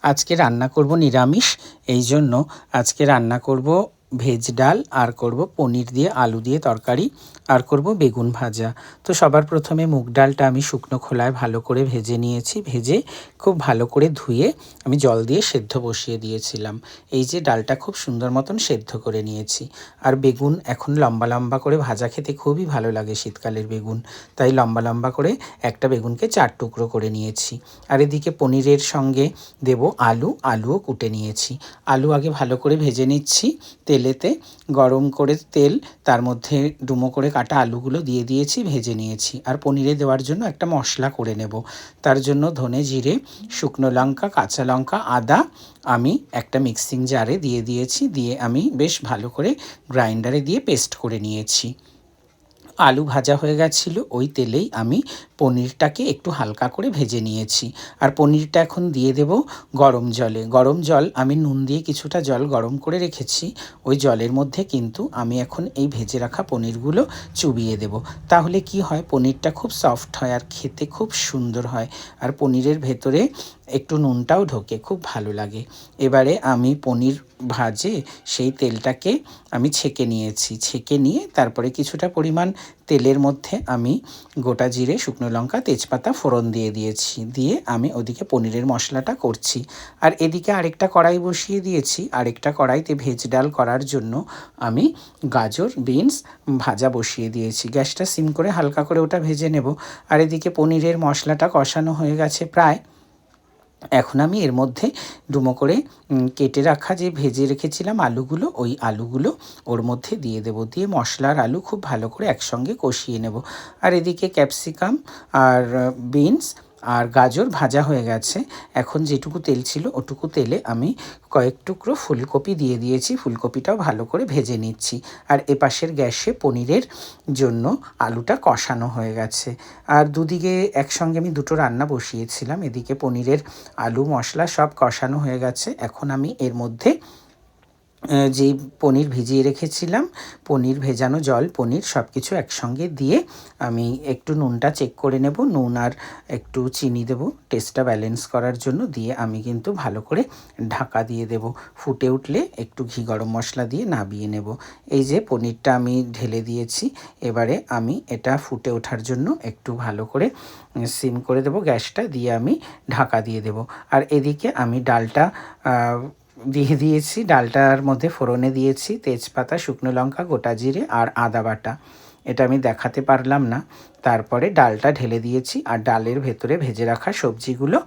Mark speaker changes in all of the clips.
Speaker 1: আজকে রান্না করব নিরামিষ, এই জন্য আজকে রান্না করব ভেজ ডাল, আর করব পনির দিয়ে আলু দিয়ে তরকারি, আর করব বেগুন ভাজা। তো সবার প্রথমে মুগ ডালটা আমি শুকনো খোলায় ভালো করে ভেজে নিয়েছি। ভেজে খুব ভালো করে ধুয়ে আমি জল দিয়ে সেদ্ধ বসিয়ে দিয়েছিলাম। এই যে ডালটা খুব সুন্দর মতন সেদ্ধ করে নিয়েছি। আর বেগুন এখন লম্বা লম্বা করে ভাজা খেতে খুবই ভালো লাগে, শীতকালের বেগুন, তাই লম্বা লম্বা করে একটা বেগুনকে 4 টুকরো করে নিয়েছি। আর এদিকে পনিরের সঙ্গে দেব আলুও কুটে নিয়েছি। আলু আগে ভালো করে ভেজে নিচ্ছি তেলেতে। গরম করে তেল, তার মধ্যে ডুমো করে কাটা আলুগুলো দিয়ে দিয়েছি, ভেজে নিয়েছি। আর পনিরে দেওয়ার জন্য একটা মশলা করে নেব। তার জন্য ধনে জিরে, শুকনো লঙ্কা, কাঁচা লঙ্কা, আদা আমি একটা মিক্সিং জারে দিয়ে দিয়েছি। দিয়ে আমি বেশ ভালো করে গ্রাইন্ডারে দিয়ে পেস্ট করে নিয়েছি। আলু ভাজা হয়ে গেছিলো, ওই তেলেই আমি পনিরটাকে একটু হালকা করে ভেজে নিয়েছি। আর পনিরটা এখন দিয়ে দেব গরম জলে। গরম জল আমি নুন দিয়ে কিছুটা জল গরম করে রেখেছি, ওই জলের মধ্যে কিন্তু আমি এখন এই ভেজে রাখা পনিরগুলো চুবিয়ে দেব। তাহলে কি হয়, পনিরটা খুব সফট হয় আর খেতে খুব সুন্দর হয়। আর পনিরের ভেতরে একটু নুনটাও ঢোকে, খুব ভালো লাগে। এবারে আমি পনির ভাজে সেই তেলটাকে আমি ছেঁকে নিয়েছি। ছেঁকে নিয়ে তারপরে কিছুটা পরিমাণ তেলের মধ্যে আমি গোটা জিরে, শুকনো লঙ্কা, তেজপাতা ফোড়ন দিয়ে দিয়েছি। দিয়ে আমি ওদিকে পনিরের মশলাটা করছি। আর এদিকে আরেকটা কড়াই বসিয়ে দিয়েছি। আরেকটা কড়াইতে ভেজ ডাল করার জন্য আমি গাজর, বিনস ভাজা বসিয়ে দিয়েছি। গ্যাসটা সিম করে হালকা করে ওটা ভেজে নেব। আর এদিকে পনিরের মশলাটা কষানো হয়ে গেছে প্রায়। এখন আমি এর মধ্যে ডুমো করে কেটে রাখা যে ভেজে রেখেছিলাম আলুগুলো, ওই আলুগুলো ওর মধ্যে দিয়ে দেব। দিয়ে মশলার আলু খুব ভালো করে একসঙ্গে কষিয়ে নেব। আর এদিকে ক্যাপসিকাম আর বিনস আর গাজর ভাজা হয়ে গেছে। এখন যেটুকু তেল ছিল ওটুকু তেলে আমি কয়েক টুকরো ফুলকপি দিয়ে দিয়েছি। ফুলকপিটাও ভালো করে ভেজে নিচ্ছি। আর এপাশের গ্যাসে পনিরের জন্য আলুটা কষানো হয়ে গেছে। আর দুদিকে একসঙ্গে আমি দুটো রান্না বসিয়েছিলাম। এদিকে পনিরের আলু মশলা সব কষানো হয়ে গেছে। এখন আমি এর মধ্যে যেই পনির ভিজিয়ে রেখেছিলাম, পনির ভেজানো জল, পনির সব কিছু একসঙ্গে দিয়ে আমি একটু নুনটা চেক করে নেব। নুন আর একটু চিনি দেব টেস্টটা ব্যালেন্স করার জন্য। দিয়ে আমি কিন্তু ভালো করে ঢাকা দিয়ে দেব। ফুটে উঠলে একটু ঘি গরম মশলা দিয়ে নামিয়ে নেব। এই যে পনিরটা আমি ঢেলে দিয়েছি। এবারে আমি এটা ফুটে ওঠার জন্য একটু ভালো করে সিম করে দেব গ্যাসটা। দিয়ে আমি ঢাকা দিয়ে দেব। আর এদিকে আমি ডালটা দিয়ে দিয়েছি। ডালটার মধ্যে ফোড়নে দিয়েছি তেজপাতা, শুকনো লঙ্কা, গোটা জিরে আর আদা বাটা। এটা আমি দেখাতে পারলাম না। তারপরে ডালটা ঢেলে দিয়েছি আর ডালের ভেতরে ভেজে রাখা সবজিগুলো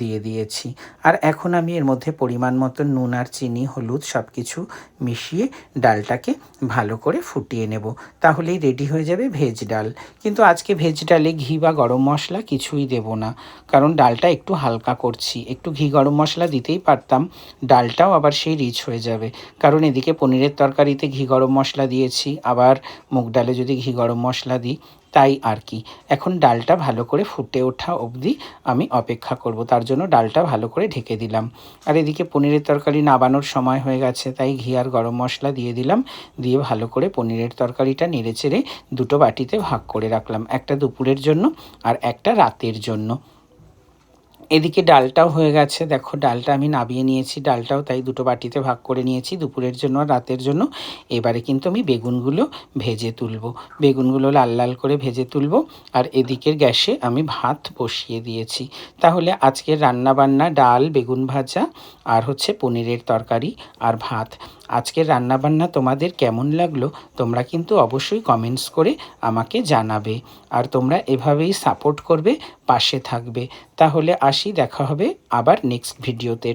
Speaker 1: দিয়ে দিয়েছি। আর এখন আমি এর মধ্যে পরিমাণ মতো নুন আর চিনি, হলুদ সব কিছু মিশিয়ে ডালটাকে ভালো করে ফুটিয়ে নেব। তাহলেই রেডি হয়ে যাবে ভেজ ডাল। কিন্তু আজকে ভেজ ডালে ঘি বা গরম মশলা কিছুই দেব না, কারণ ডালটা একটু হালকা করছি। একটু ঘি গরম মশলা দিতেই পারতাম, ডালটাও আবার সেই রিচ হয়ে যাবে। কারণ এদিকে পনিরের তরকারিতে ঘি গরম মশলা দিয়েছি, আবার মুগ ডালে যদি ঘি গরম মশলা দিই, তাই আর কি। এখন ডালটা ভালো করে ফুটে ওঠা অবধি আমি অপেক্ষা করব। তার জন্য ডালটা ভালো করে ঢেকে দিলাম। আর এদিকে পনিরের তরকারি নাবানোর সময় হয়ে গেছে, তাই ঘি আর গরম মশলা দিয়ে দিলাম। দিয়ে ভালো করে পনিরের তরকারিটা নেড়েচেড়ে দুটো বাটিতে ভাগ করে রাখলাম, একটা দুপুরের জন্য আর একটা রাতের জন্য। এদিকে ডালটাও হয়ে গেছে, দেখো ডালটা আমি নাবিয়ে নিয়েছি। ডালটাও তাই দুটো বাটিতে ভাগ করে নিয়েছি, দুপুরের জন্য আর রাতের জন্য। এবারে কিন্তু আমি বেগুনগুলো ভেজে তুলব। বেগুনগুলো লাল লাল করে ভেজে তুলব। আর এদিকের গ্যাসে আমি ভাত বসিয়ে দিয়েছি। তাহলে আজকের রান্নাবান্না ডাল, বেগুন ভাজা আর হচ্ছে পনিরের তরকারি আর ভাত। আজকের রান্নাবান্না তোমাদের কেমন লাগলো তোমরা কিন্তু অবশ্যই কমেন্টস করে আমাকে জানাবে। আর তোমরা এভাবেই সাপোর্ট করবে, পাশে থাকবে। তাহলে আসি, দেখা হবে আবার নেক্সট ভিডিওতে।